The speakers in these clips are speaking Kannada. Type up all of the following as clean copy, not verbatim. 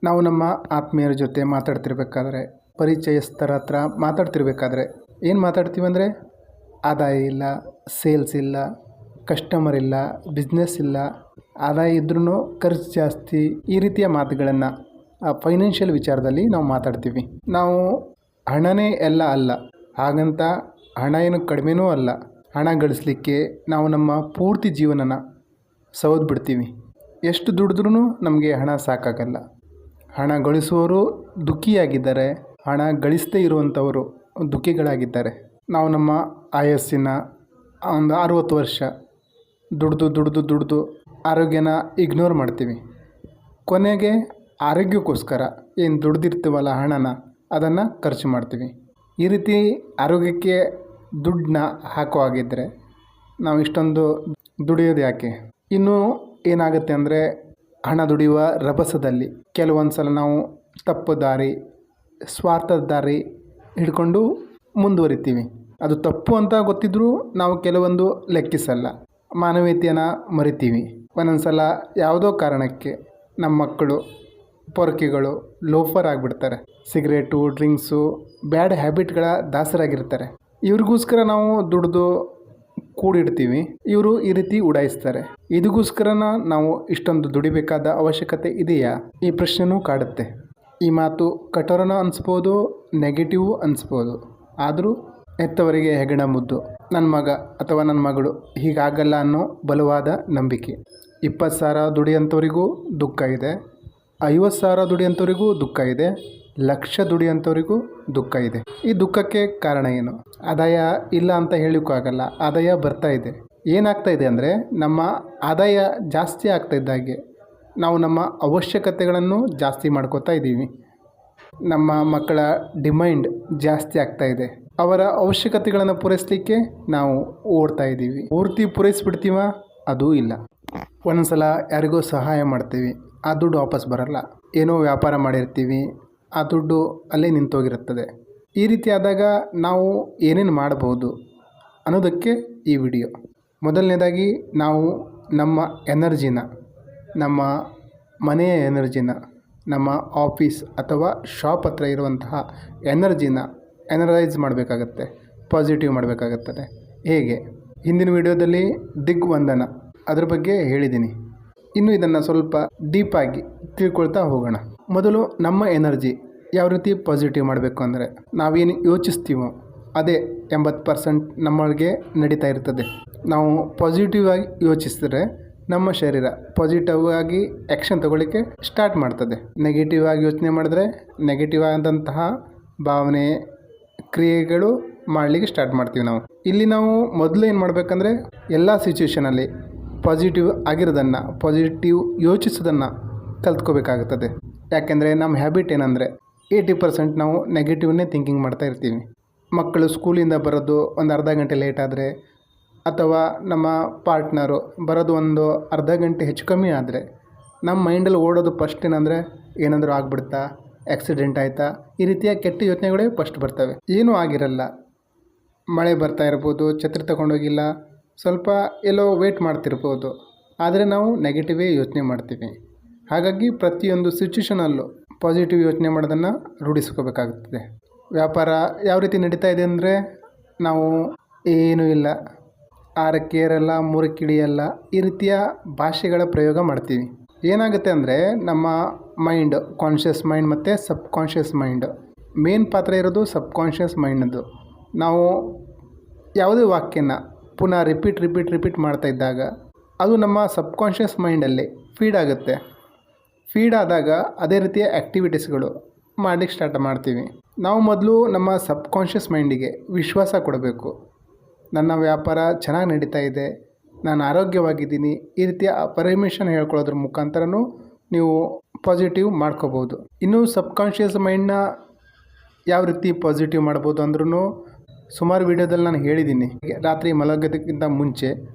ನಾವು ನಮ್ಮ ಆತ್ಮೀಯರ ಜೊತೆ ಮಾತಾಡ್ತಿರ್ಬೇಕಾದ್ರೆ, ಪರಿಚಯಸ್ಥರ ಹತ್ರ ಮಾತಾಡ್ತಿರ್ಬೇಕಾದ್ರೆ ಏನು ಮಾತಾಡ್ತೀವಿ ಅಂದರೆ, ಆದಾಯ ಇಲ್ಲ, ಸೇಲ್ಸ್ ಇಲ್ಲ, ಕಸ್ಟಮರ್ ಇಲ್ಲ, ಬಿಸ್ನೆಸ್ ಇಲ್ಲ, ಆದಾಯ ಇದ್ರೂ ಖರ್ಚು ಜಾಸ್ತಿ, ಈ ರೀತಿಯ ಮಾತುಗಳನ್ನು ಫೈನಾನ್ಷಿಯಲ್ ವಿಚಾರದಲ್ಲಿ ನಾವು ಮಾತಾಡ್ತೀವಿ. ನಾವು ಹಣನೇ ಎಲ್ಲ ಅಲ್ಲ, ಹಾಗಂತ ಹಣ ಏನು ಕಡಿಮೆನೂ ಅಲ್ಲ. ಹಣ ಗಳಿಸ್ಲಿಕ್ಕೆ ನಾವು ನಮ್ಮ ಪೂರ್ತಿ ಜೀವನನ ಸವದು ಬಿಡ್ತೀವಿ. ಎಷ್ಟು ದುಡಿದ್ರೂ ನಮಗೆ ಹಣ ಸಾಕಾಗಲ್ಲ. ಹಣ ಗಳಿಸುವವರು ದುಃಖಿಯಾಗಿದ್ದಾರೆ, ಹಣ ಗಳಿಸದೇ ಇರುವಂಥವರು ದುಃಖಿಗಳಾಗಿದ್ದಾರೆ. ನಾವು ನಮ್ಮ ಆಯಸ್ಸಿನ ಒಂದು 60 ವರ್ಷ ದುಡ್ದು ಆರೋಗ್ಯನ ಇಗ್ನೋರ್ ಮಾಡ್ತೀವಿ. ಕೊನೆಗೆ ಆರೋಗ್ಯಕ್ಕೋಸ್ಕರ ಏನು ದುಡ್ದಿರ್ತೀವಲ್ಲ ಹಣನ, ಅದನ್ನು ಖರ್ಚು ಮಾಡ್ತೀವಿ. ಈ ರೀತಿ ಆರೋಗ್ಯಕ್ಕೆ ದುಡ್ಡನ್ನ ಹಾಕುವಾಗಿದ್ದರೆ ನಾವು ಇಷ್ಟೊಂದು ದುಡಿಯೋದು ಯಾಕೆ? ಇನ್ನೂ ಏನಾಗುತ್ತೆ ಅಂದರೆ, ಹಣ ದುಡಿಯುವ ರಭಸದಲ್ಲಿ ಕೆಲವೊಂದು ಸಲ ನಾವು ತಪ್ಪು ದಾರಿ, ಸ್ವಾರ್ಥದ ದಾರಿ ಹಿಡ್ಕೊಂಡು ಮುಂದುವರಿತೀವಿ. ಅದು ತಪ್ಪು ಅಂತ ಗೊತ್ತಿದ್ರೂ ನಾವು ಕೆಲವೊಂದು ಲೆಕ್ಕಿಸಲ್ಲ, ಮಾನವೀಯತೆಯನ್ನು ಮರಿತೀವಿ. ಒಂದೊಂದು ಸಲ ಯಾವುದೋ ಕಾರಣಕ್ಕೆ ನಮ್ಮ ಮಕ್ಕಳು ಪೊರಕೆಗಳು ಲೋಫರ್ ಆಗಿಬಿಡ್ತಾರೆ. ಸಿಗರೇಟು, ಡ್ರಿಂಕ್ಸು, ಬ್ಯಾಡ್ ಹ್ಯಾಬಿಟ್ಗಳ ದಾಸರಾಗಿರ್ತಾರೆ. ಇವ್ರಿಗೋಸ್ಕರ ನಾವು ದುಡ್ದು ಕೂಡಿಡ್ತೀವಿ, ಇವರು ಈ ರೀತಿ ಉಡಾಯಿಸ್ತಾರೆ. ಇದಕ್ಕೋಸ್ಕರನ ನಾವು ಇಷ್ಟೊಂದು ದುಡಿಬೇಕಾದ ಅವಶ್ಯಕತೆ ಇದೆಯಾ? ಈ ಪ್ರಶ್ನೆನೂ ಕಾಡುತ್ತೆ. ಈ ಮಾತು ಕಠೋರನ ಅನಿಸ್ಬೋದು, ನೆಗೆಟಿವ್ ಅನಿಸ್ಬೋದು. ಆದರೂ ಹೆತ್ತವರಿಗೆ ಹೆಗಣ ಮುದ್ದು. ನನ್ನ ಮಗ ಅಥವಾ ನನ್ನ ಮಗಳು ಹೀಗಾಗಲ್ಲ ಅನ್ನೋ ಬಲವಾದ ನಂಬಿಕೆ. 20,000 ದುಡಿಯೋಂಥವ್ರಿಗೂ ದುಃಖ ಇದೆ, 50,000 ದುಡಿಯೋಂಥವ್ರಿಗೂ ದುಃಖ ಇದೆ, 1,00,000 ದುಡಿಯೋಂಥವ್ರಿಗೂ ದುಃಖ ಇದೆ. ಈ ದುಃಖಕ್ಕೆ ಕಾರಣ ಏನು? ಆದಾಯ ಇಲ್ಲ ಅಂತ ಹೇಳೋಕ್ಕಾಗಲ್ಲ, ಆದಾಯ ಬರ್ತಾ ಇದೆ. ಏನಾಗ್ತಾ ಇದೆ ಅಂದರೆ, ನಮ್ಮ ಆದಾಯ ಜಾಸ್ತಿ ಆಗ್ತಾ ಇದ್ದಾಗೆ ನಾವು ನಮ್ಮ ಅವಶ್ಯಕತೆಗಳನ್ನು ಜಾಸ್ತಿ ಮಾಡ್ಕೋತಾ ಇದ್ದೀವಿ. ನಮ್ಮ ಮಕ್ಕಳ ಡಿಮ್ಯಾಂಡ್ ಜಾಸ್ತಿ ಆಗ್ತಾ ಇದೆ. ಅವರ ಅವಶ್ಯಕತೆಗಳನ್ನು ಪೂರೈಸಲಿಕ್ಕೆ ನಾವು ಓಡ್ತಾ ಇದ್ದೀವಿ. ಪೂರ್ತಿ ಪೂರೈಸಿಬಿಡ್ತೀವ? ಅದೂ ಇಲ್ಲ. ಒಂದೊಂದು ಸಲ ಯಾರಿಗೋ ಸಹಾಯ ಮಾಡ್ತೀವಿ, ಆ ದುಡ್ಡು ವಾಪಸ್ ಬರಲ್ಲ. ಏನೋ ವ್ಯಾಪಾರ ಮಾಡಿರ್ತೀವಿ, ಆ ದುಡ್ಡು ಅಲ್ಲೇ ನಿಂತೋಗಿರುತ್ತದೆ. ಈ ರೀತಿ ಆದಾಗ ನಾವು ಏನೇನು ಮಾಡಬಹುದು ಅನ್ನೋದಕ್ಕೆ ಈ ವಿಡಿಯೋ. ಮೊದಲನೇದಾಗಿ ನಾವು ನಮ್ಮ ಎನರ್ಜಿನ, ನಮ್ಮ ಮನೆಯ ಎನರ್ಜಿನ, ನಮ್ಮ ಆಫೀಸ್ ಅಥವಾ ಶಾಪ್ ಹತ್ರ ಇರುವಂತಹ ಎನರ್ಜಿನ ಎನರೈಸ್ ಮಾಡಬೇಕಾಗತ್ತೆ, ಪಾಸಿಟಿವ್ ಮಾಡಬೇಕಾಗುತ್ತದೆ. ಹೇಗೆ? ಹಿಂದಿನ ವಿಡಿಯೋದಲ್ಲಿ ದಿಗ್ವಂದನ ಅದ್ರ ಬಗ್ಗೆ ಹೇಳಿದ್ದೀನಿ. ಇನ್ನು ಇದನ್ನು ಸ್ವಲ್ಪ ಡೀಪಾಗಿ ತಿಳ್ಕೊಳ್ತಾ ಹೋಗೋಣ. ಮೊದಲು ನಮ್ಮ ಎನರ್ಜಿ ಯಾವ ರೀತಿ ಪಾಸಿಟಿವ್ ಮಾಡಬೇಕು ಅಂದರೆ, ನಾವೇನು ಯೋಚಿಸ್ತೀವೋ ಅದೇ 80% ನಮ್ಮೊಳಗೆ ನಡೀತಾ ಇರ್ತದೆ. ನಾವು ಪಾಸಿಟಿವ್ ಆಗಿ ಯೋಚಿಸಿದ್ರೆ ನಮ್ಮ ಶರೀರ ಪಾಸಿಟಿವ್ ಆಗಿ ಆ್ಯಕ್ಷನ್ ತಗೊಳ್ಳಿಕ್ಕೆ ಸ್ಟಾರ್ಟ್ ಮಾಡ್ತದೆ. ನೆಗೆಟಿವ್ ಆಗಿ ಯೋಚನೆ ಮಾಡಿದ್ರೆ ನೆಗೆಟಿವ್ ಆದಂತಹ ಭಾವನೆ, ಕ್ರಿಯೆಗಳು ಮಾಡಲಿಕ್ಕೆ ಸ್ಟಾರ್ಟ್ ಮಾಡ್ತೀವಿ ನಾವು. ಇಲ್ಲಿ ನಾವು ಮೊದಲು ಏನು ಮಾಡಬೇಕಂದ್ರೆ, ಎಲ್ಲ ಸಿಚುವೇಷನಲ್ಲಿ ಪಾಸಿಟಿವ್ ಆಗಿರೋದನ್ನು, ಪಾಸಿಟಿವ್ ಯೋಚಿಸೋದನ್ನು ಕಲ್ತ್ಕೋಬೇಕಾಗುತ್ತದೆ. ಯಾಕೆಂದರೆ ನಮ್ಮ ಹ್ಯಾಬಿಟ್ ಏನಂದರೆ 80% ನಾವು ನೆಗೆಟಿವ್ನೇ ಥಿಂಕಿಂಗ್ ಮಾಡ್ತಾ ಇರ್ತೀವಿ. ಮಕ್ಕಳು ಸ್ಕೂಲಿಂದ ಬರೋದು ಒಂದು ಅರ್ಧ ಗಂಟೆ ಲೇಟ್ ಆದರೆ, ಅಥವಾ ನಮ್ಮ ಪಾರ್ಟ್ನರು ಬರೋದು ಒಂದು ಅರ್ಧ ಗಂಟೆ ಹೆಚ್ಚು ಕಮ್ಮಿ ಆದರೆ, ನಮ್ಮ ಮೈಂಡಲ್ಲಿ ಓಡೋದು ಫಸ್ಟ್ ಏನಂದರೆ, ಏನಾದರೂ ಆಗ್ಬಿಡ್ತಾ, ಆಕ್ಸಿಡೆಂಟ್ ಆಯಿತಾ, ಈ ರೀತಿಯ ಕೆಟ್ಟ ಯೋಚನೆಗಳೇ ಫಸ್ಟ್ ಬರ್ತವೆ. ಏನೂ ಆಗಿರಲ್ಲ, ಮಳೆ ಬರ್ತಾ ಇರ್ಬೋದು, ಛತ್ರಿ ತಗೊಂಡೋಗಿಲ್ಲ, ಸ್ವಲ್ಪ ಎಲ್ಲೋ ವೇಟ್ ಮಾಡ್ತಿರ್ಬೋದು, ಆದರೆ ನಾವು ನೆಗೆಟಿವೇ ಯೋಚನೆ ಮಾಡ್ತೀವಿ. ಹಾಗಾಗಿ ಪ್ರತಿಯೊಂದು ಸಿಚುವೇಷನಲ್ಲೂ ಪಾಸಿಟಿವ್ ಯೋಚನೆ ಮಾಡೋದನ್ನು ರೂಢಿಸ್ಕೋಬೇಕಾಗುತ್ತದೆ. ವ್ಯಾಪಾರ ಯಾವ ರೀತಿ ನಡೀತಾ ಇದೆ ಅಂದರೆ, ನಾವು ಏನೂ ಇಲ್ಲ, 6ಕ್ಕೆ ಏರಲ್ಲ, 3ಕ್ಕೆ ಇಳಿಯಲ್ಲ, ಈ ರೀತಿಯ ಭಾಷೆಗಳ ಪ್ರಯೋಗ ಮಾಡ್ತೀವಿ. ಏನಾಗುತ್ತೆ ಅಂದರೆ, ನಮ್ಮ ಮೈಂಡ್, ಕಾನ್ಷಿಯಸ್ ಮೈಂಡ್ ಮತ್ತು ಸಬ್ ಕಾನ್ಷಿಯಸ್ ಮೈಂಡ್, ಮೇನ್ ಪಾತ್ರ ಇರೋದು ಸಬ್ ಕಾನ್ಷಿಯಸ್ ಮೈಂಡದು. ನಾವು ಯಾವುದೇ ವಾಕ್ಯನ ಪುನಃ ರಿಪೀಟ್ ಮಾಡ್ತಾ ಇದ್ದಾಗ ಅದು ನಮ್ಮ ಸಬ್ ಕಾನ್ಷಿಯಸ್ ಮೈಂಡಲ್ಲಿ ಫೀಡ್ ಆಗುತ್ತೆ. ಫೀಡ್ ಆದಾಗ ಅದೇ ರೀತಿಯ ಆ್ಯಕ್ಟಿವಿಟೀಸ್ಗಳು ಮಾಡಲಿಕ್ಕೆ ಸ್ಟಾರ್ಟ್ ಮಾಡ್ತೀವಿ. ನಾವು ಮೊದಲು ನಮ್ಮ ಸಬ್ ಕಾನ್ಷಿಯಸ್ ಮೈಂಡಿಗೆ ವಿಶ್ವಾಸ ಕೊಡಬೇಕು. ನನ್ನ ವ್ಯಾಪಾರ ಚೆನ್ನಾಗಿ ನಡೀತಾ ಇದೆ, ನಾನು ಆರೋಗ್ಯವಾಗಿದ್ದೀನಿ, ಈ ರೀತಿಯ ಪರ್ಮಿಷನ್ ಹೇಳ್ಕೊಳ್ಳೋದ್ರ ಮುಖಾಂತರನೂ ನೀವು ಪಾಸಿಟಿವ್ ಮಾಡ್ಕೋಬೋದು. ಇನ್ನು ಸಬ್ ಕಾನ್ಷಿಯಸ್ ಮೈಂಡನ್ನ ಯಾವ ರೀತಿ ಪಾಸಿಟಿವ್ ಮಾಡ್ಬೋದು ಅಂದ್ರೂ ಸುಮಾರು ವೀಡಿಯೋದಲ್ಲಿ ನಾನು ಹೇಳಿದ್ದೀನಿ. ರಾತ್ರಿ ಮಲಗೋದಕ್ಕಿಂತ ಮುಂಚೆ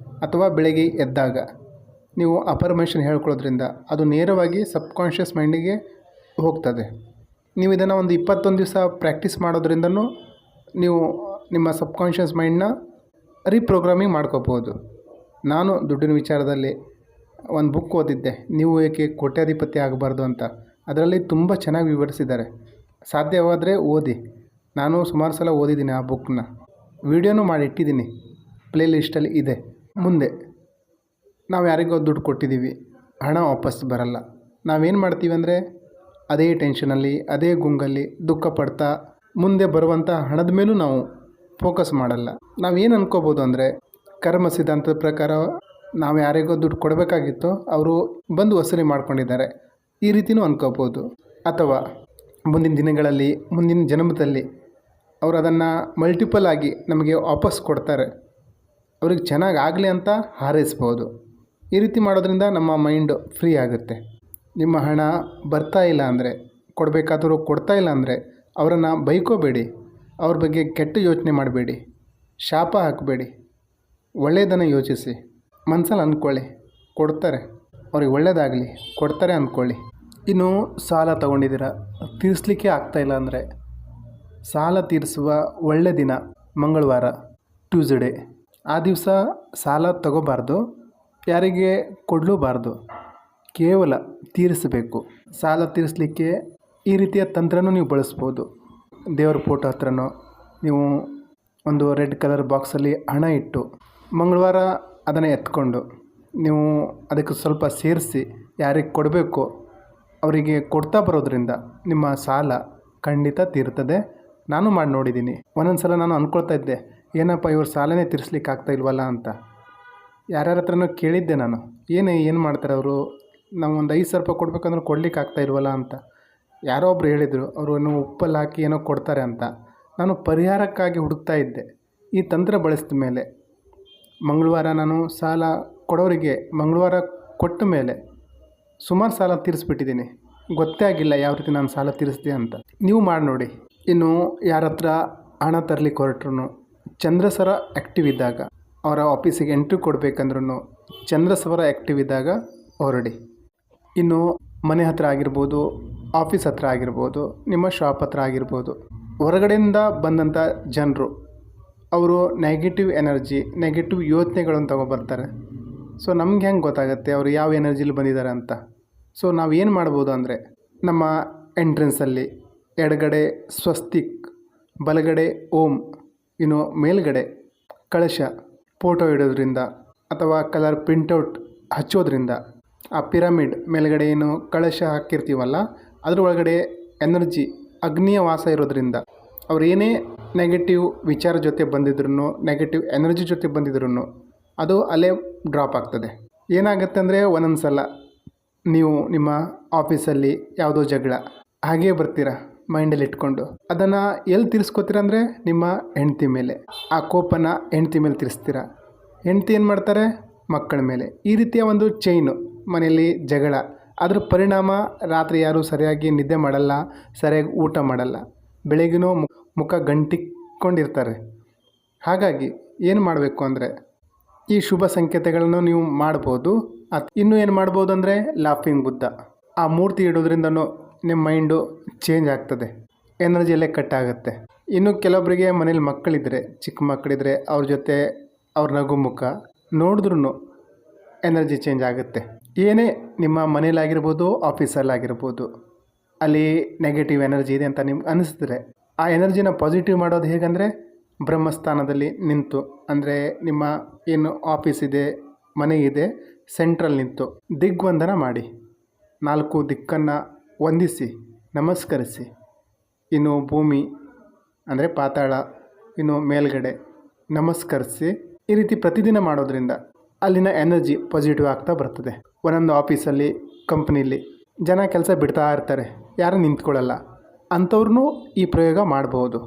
ಅಥವಾ ಬೆಳಗ್ಗೆ ಎದ್ದಾಗ ನೀವು ಅಫರ್ಮೇಷನ್ ಹೇಳ್ಕೊಳ್ಳೋದ್ರಿಂದ ಅದು ನೇರವಾಗಿ ಸಬ್ ಕಾನ್ಷಿಯಸ್ ಮೈಂಡಿಗೆ ಹೋಗ್ತದೆ. ನೀವು ಇದನ್ನು ಒಂದು 21 ದಿವಸ ಪ್ರಾಕ್ಟೀಸ್ ಮಾಡೋದ್ರಿಂದನೂ ನೀವು ನಿಮ್ಮ ಸಬ್ ಕಾನ್ಷಿಯಸ್ ಮೈಂಡನ್ನ ರೀಪ್ರೋಗ್ರಾಮಿಂಗ್ ಮಾಡ್ಕೋಬೋದು. ನಾನು ದುಡ್ಡಿನ ವಿಚಾರದಲ್ಲಿ ಒಂದು ಬುಕ್ ಓದಿದ್ದೆ, ನೀವು ಏಕೆ ಕೋಟ್ಯಾಧಿಪತಿ ಆಗಬಾರ್ದು ಅಂತ. ಅದರಲ್ಲಿ ತುಂಬ ಚೆನ್ನಾಗಿ ವಿವರಿಸಿದ್ದಾರೆ. ಸಾಧ್ಯವಾದರೆ ಓದಿ. ನಾನು ಸುಮಾರು ಸಲ ಓದಿದ್ದೀನಿ ಆ ಬುಕ್ನ, ವಿಡಿಯೋನೂ ಮಾಡಿ ಇಟ್ಟಿದ್ದೀನಿ, ಪ್ಲೇ ಲಿಸ್ಟಲ್ಲಿ ಇದೆ. ಮುಂದೆ ನಾವು ಯಾರಿಗೋ ದುಡ್ಡು ಕೊಟ್ಟಿದ್ದೀವಿ, ಹಣ ವಾಪಸ್ ಬರಲ್ಲ. ನಾವೇನು ಮಾಡ್ತೀವಿ ಅಂದರೆ ಅದೇ ಟೆನ್ಷನಲ್ಲಿ, ಅದೇ ಗುಂಗಲ್ಲಿ ದುಃಖ ಪಡ್ತಾ ಮುಂದೆ ಬರುವಂಥ ಹಣದ ಮೇಲೂ ನಾವು ಫೋಕಸ್ ಮಾಡಲ್ಲ. ನಾವೇನು ಅನ್ಕೋಬೋದು ಅಂದರೆ ಕರ್ಮ ಸಿದ್ಧಾಂತದ ಪ್ರಕಾರ ನಾವು ಯಾರಿಗೋ ದುಡ್ಡು ಕೊಡಬೇಕಾಗಿತ್ತು, ಅವರು ಬಂದು ವಸೂಲಿ ಮಾಡ್ಕೊಂಡಿದ್ದಾರೆ, ಈ ರೀತಿಯೂ ಅನ್ಕೋಬೋದು. ಅಥವಾ ಮುಂದಿನ ದಿನಗಳಲ್ಲಿ, ಮುಂದಿನ ಜನ್ಮದಲ್ಲಿ ಅವರು ಅದನ್ನು ಮಲ್ಟಿಪಲ್ ಆಗಿ ನಮಗೆ ವಾಪಸ್ ಕೊಡ್ತಾರೆ, ಅವ್ರಿಗೆ ಚೆನ್ನಾಗಿ ಆಗಲಿ ಅಂತ ಹಾರೈಸ್ಬೋದು. ಈ ರೀತಿ ಮಾಡೋದ್ರಿಂದ ನಮ್ಮ ಮೈಂಡು ಫ್ರೀ ಆಗುತ್ತೆ. ನಿಮ್ಮ ಹಣ ಬರ್ತಾ ಇಲ್ಲ ಅಂದರೆ, ಕೊಡಬೇಕಾದರೂ ಕೊಡ್ತಾ ಇಲ್ಲ ಅಂದರೆ ಅವರನ್ನು ಬೈಕೋಬೇಡಿ, ಅವ್ರ ಬಗ್ಗೆ ಕೆಟ್ಟ ಯೋಚನೆ ಮಾಡಬೇಡಿ, ಶಾಪ ಹಾಕಬೇಡಿ, ಒಳ್ಳೆಯದನ್ನು ಯೋಚಿಸಿ, ಮನಸ್ಸಲ್ಲಿ ಅಂದ್ಕೊಳ್ಳಿ ಕೊಡ್ತಾರೆ, ಅವ್ರಿಗೆ ಒಳ್ಳೆಯದಾಗಲಿ, ಕೊಡ್ತಾರೆ ಅಂದ್ಕೊಳ್ಳಿ. ಇನ್ನು ಸಾಲ ತಗೊಂಡಿದ್ದೀರ, ತೀರಿಸಲಿಕ್ಕೆ ಆಗ್ತಾಯಿಲ್ಲ ಅಂದರೆ ಸಾಲ ತೀರಿಸುವ ಒಳ್ಳೆಯ ದಿನ ಮಂಗಳವಾರ, ಟ್ಯೂಸ್ಡೇ. ಆ ದಿವಸ ಸಾಲ ತಗೋಬಾರ್ದು, ಯಾರಿಗೆ ಕೊಡಲೂಬಾರ್ದು, ಕೇವಲ ತೀರಿಸಬೇಕು. ಸಾಲ ತೀರಿಸಲಿಕ್ಕೆ ಈ ರೀತಿಯ ತಂತ್ರನೂ ನೀವು ಬಳಸ್ಬೋದು. ದೇವರ ಫೋಟೋ ಹತ್ರನೋ ನೀವು ಒಂದು ರೆಡ್ ಕಲರ್ ಬಾಕ್ಸಲ್ಲಿ ಹಣ ಇಟ್ಟು ಮಂಗಳವಾರ ಅದನ್ನು ಎತ್ಕೊಂಡು ನೀವು ಅದಕ್ಕೆ ಸ್ವಲ್ಪ ಸೇರಿಸಿ ಯಾರಿಗೆ ಕೊಡಬೇಕು ಅವರಿಗೆ ಕೊಡ್ತಾ ಬರೋದ್ರಿಂದ ನಿಮ್ಮ ಸಾಲ ಖಂಡಿತ ತೀರ್ತದೆ. ನಾನು ಮಾಡಿ ನೋಡಿದ್ದೀನಿ. ಒಂದೊಂದು ಸಲ ನಾನು ಅಂದ್ಕೊಳ್ತಾ ಇದ್ದೆ, ಏನಪ್ಪ ಇವ್ರು ಸಾಲನೇ ತೀರಿಸ್ಲಿಕ್ಕೆ ಆಗ್ತಾ ಇಲ್ವಲ್ಲ ಅಂತ. ಯಾರ್ಯಾರ ಹತ್ರನೂ ಕೇಳಿದ್ದೆ ನಾನು, ಏನು ಮಾಡ್ತಾರೆ ಅವರು, ನಾವು ಒಂದು 5,000 ರೂಪಾಯಿ ಕೊಡಬೇಕಂದ್ರೆ ಕೊಡ್ಲಿಕ್ಕೆ ಆಗ್ತಾ ಇಲ್ವಲ್ಲ ಅಂತ. ಯಾರೋ ಒಬ್ರು ಹೇಳಿದರು, ಅವರು ಏನೋ ಉಪ್ಪಲ್ಲಿ ಹಾಕಿ ಏನೋ ಕೊಡ್ತಾರೆ ಅಂತ. ನಾನು ಪರಿಹಾರಕ್ಕಾಗಿ ಹುಡುಕ್ತಾ ಇದ್ದೆ. ಈ ತಂತ್ರ ಬಳಸಿದ ಮೇಲೆ ಮಂಗಳವಾರ ನಾನು ಸಾಲ ಕೊಡೋರಿಗೆ ಮಂಗಳವಾರ ಕೊಟ್ಟ ಮೇಲೆ ಸುಮಾರು ಸಾಲ ತೀರಿಸ್ಬಿಟ್ಟಿದ್ದೀನಿ. ಗೊತ್ತೇ ಆಗಿಲ್ಲ ಯಾವ ರೀತಿ ನಾನು ಸಾಲ ತೀರಿಸಿದೆ ಅಂತ. ನೀವು ಮಾಡಿ ನೋಡಿ. ಇನ್ನು ಯಾರ ಹತ್ರ ಹಣ ತರಲಿಕ್ಕೆ ಹೊರಟ್ರು ಚಂದ್ರಸರ ಆ್ಯಕ್ಟಿವ್ ಇದ್ದಾಗ, ಅವರ ಆಫೀಸಿಗೆ ಎಂಟ್ರಿ ಕೊಡಬೇಕಂದ್ರೂ ಚಂದ್ರಸವರ ಆ್ಯಕ್ಟಿವ್ ಇದ್ದಾಗ ಹೊರಡಿ. ಇನ್ನು ಮನೆ ಹತ್ರ ಆಗಿರ್ಬೋದು, ಆಫೀಸ್ ಹತ್ರ ಆಗಿರ್ಬೋದು, ನಿಮ್ಮ ಶಾಪ್ ಹತ್ರ ಆಗಿರ್ಬೋದು, ಹೊರಗಡೆಯಿಂದ ಬಂದಂಥ ಜನರು ಅವರು ನೆಗೆಟಿವ್ ಎನರ್ಜಿ, ನೆಗೆಟಿವ್ ಯೋಚನೆಗಳನ್ನು ತಗೊಬರ್ತಾರೆ. ಸೊ ನಮ್ಗೆ ಹೆಂಗೆ ಗೊತ್ತಾಗುತ್ತೆ ಅವರು ಯಾವ ಎನರ್ಜಿಲಿ ಬಂದಿದ್ದಾರೆ ಅಂತ? ಸೊ ನಾವು ಏನು ಮಾಡ್ಬೋದು ಅಂದರೆ, ನಮ್ಮ ಎಂಟ್ರೆನ್ಸಲ್ಲಿ ಎಡಗಡೆ ಸ್ವಸ್ತಿಕ್, ಬಲಗಡೆ ಓಂ, ಇನ್ನು ಮೇಲ್ಗಡೆ ಕಳಶ ಫೋಟೋ ಇಡೋದ್ರಿಂದ ಅಥವಾ ಕಲರ್ ಪ್ರಿಂಟೌಟ್ ಹಚ್ಚೋದ್ರಿಂದ, ಆ ಪಿರಮಿಡ್ ಮೇಲ್ಗಡೆ ಏನು ಕಳಶ ಹಾಕಿರ್ತೀವಲ್ಲ ಅದ್ರ ಒಳಗಡೆ ಎನರ್ಜಿ, ಅಗ್ನಿಯ ವಾಸ ಇರೋದ್ರಿಂದ ಅವ್ರು ಏನೇ ನೆಗೆಟಿವ್ ವಿಚಾರ ಜೊತೆ ಬಂದಿದ್ರು, ನೆಗೆಟಿವ್ ಎನರ್ಜಿ ಜೊತೆ ಬಂದಿದ್ರು ಅದು ಅಲ್ಲೇ ಡ್ರಾಪ್ ಆಗ್ತದೆ. ಏನಾಗುತ್ತೆ ಅಂದರೆ ಒಂದೊಂದು ಸಲ ನೀವು ನಿಮ್ಮ ಆಫೀಸಲ್ಲಿ ಯಾವುದೋ ಜಗಳ ಹಾಗೇ ಬರ್ತೀರಾ ಮೈಂಡಲ್ಲಿ ಇಟ್ಕೊಂಡು, ಅದನ್ನು ಎಲ್ಲಿ ತೀರಿಸ್ಕೋತೀರ ಅಂದರೆ ನಿಮ್ಮ ಹೆಂಡ್ತಿ ಮೇಲೆ. ಆ ಕೋಪನ ಹೆಂಡ್ತಿ ಮೇಲೆ ತೀರಿಸ್ತೀರ, ಹೆಂಡ್ತಿ ಏನು ಮಾಡ್ತಾರೆ ಮಕ್ಕಳ ಮೇಲೆ. ಈ ರೀತಿಯ ಒಂದು ಚೈನು, ಮನೆಯಲ್ಲಿ ಜಗಳ, ಅದ್ರ ಪರಿಣಾಮ ರಾತ್ರಿ ಯಾರೂ ಸರಿಯಾಗಿ ನಿದ್ದೆ ಮಾಡಲ್ಲ, ಸರಿಯಾಗಿ ಊಟ ಮಾಡಲ್ಲ, ಬೆಳಗ್ಗೆನೂ ಮುಖ ಗಂಟಿಕೊಂಡಿರ್ತಾರೆ. ಹಾಗಾಗಿ ಏನು ಮಾಡಬೇಕು ಅಂದರೆ ಈ ಶುಭ ಸಂಕೇತಗಳನ್ನು ನೀವು ಮಾಡ್ಬೋದು. ಇನ್ನೂ ಏನು ಮಾಡ್ಬೋದು ಅಂದರೆ ಲಾಫಿಂಗ್ ಬುದ್ಧ, ಆ ಮೂರ್ತಿ ಇಡೋದ್ರಿಂದನೂ ನಿಮ್ಮ ಮೈಂಡು ಚೇಂಜ್ ಆಗ್ತದೆ, ಎನರ್ಜಿಯಲ್ಲೇ ಕಟ್ ಆಗುತ್ತೆ. ಇನ್ನು ಕೆಲವೊಬ್ಬರಿಗೆ ಮನೇಲಿ ಮಕ್ಕಳಿದ್ರೆ, ಚಿಕ್ಕ ಮಕ್ಕಳಿದ್ರೆ ಅವ್ರ ಜೊತೆ ಅವ್ರ ನಗು ಮುಖ ನೋಡಿದ್ರೂ ಎನರ್ಜಿ ಚೇಂಜ್ ಆಗುತ್ತೆ. ಏನೇ ನಿಮ್ಮ ಮನೇಲಾಗಿರ್ಬೋದು, ಆಫೀಸಲ್ಲಾಗಿರ್ಬೋದು, ಅಲ್ಲಿ ನೆಗೆಟಿವ್ ಎನರ್ಜಿ ಇದೆ ಅಂತ ನಿಮ್ಗೆ ಅನಿಸಿದ್ರೆ ಆ ಎನರ್ಜಿನ ಪಾಸಿಟಿವ್ ಮಾಡೋದು ಹೇಗೆಂದರೆ ಬ್ರಹ್ಮಸ್ಥಾನದಲ್ಲಿ ನಿಂತು, ಅಂದರೆ ನಿಮ್ಮ ಏನು ಆಫೀಸ್ ಇದೆ, ಮನೆ ಇದೆ, ಸೆಂಟ್ರಲ್ಲಿ ನಿಂತು ದಿಗ್ವಂದನ ಮಾಡಿ 4 ದಿಕ್ಕನ್ನು ವಂದಿಸಿ ನಮಸ್ಕರಿಸಿ. ಇನ್ನು ಭೂಮಿ ಅಂದರೆ ಪಾತಾಳ, ಇನ್ನು ಮೇಲ್ಗಡೆ ನಮಸ್ಕರಿಸಿ. ಈ ರೀತಿ ಪ್ರತಿದಿನ ಮಾಡೋದ್ರಿಂದ ಅಲ್ಲಿನ ಎನರ್ಜಿ ಪಾಸಿಟಿವ್ ಆಗ್ತಾ ಬರ್ತದೆ. ಒಂದೊಂದು ಆಫೀಸಲ್ಲಿ, ಕಂಪ್ನೀಲಿ ಜನ ಕೆಲಸ ಬಿಡ್ತಾ ಇರ್ತಾರೆ, ಯಾರೂ ನಿಂತ್ಕೊಳ್ಳಲ್ಲ, ಅಂಥವ್ರನ್ನೂ ಈ ಪ್ರಯೋಗ ಮಾಡ್ಬೋದು.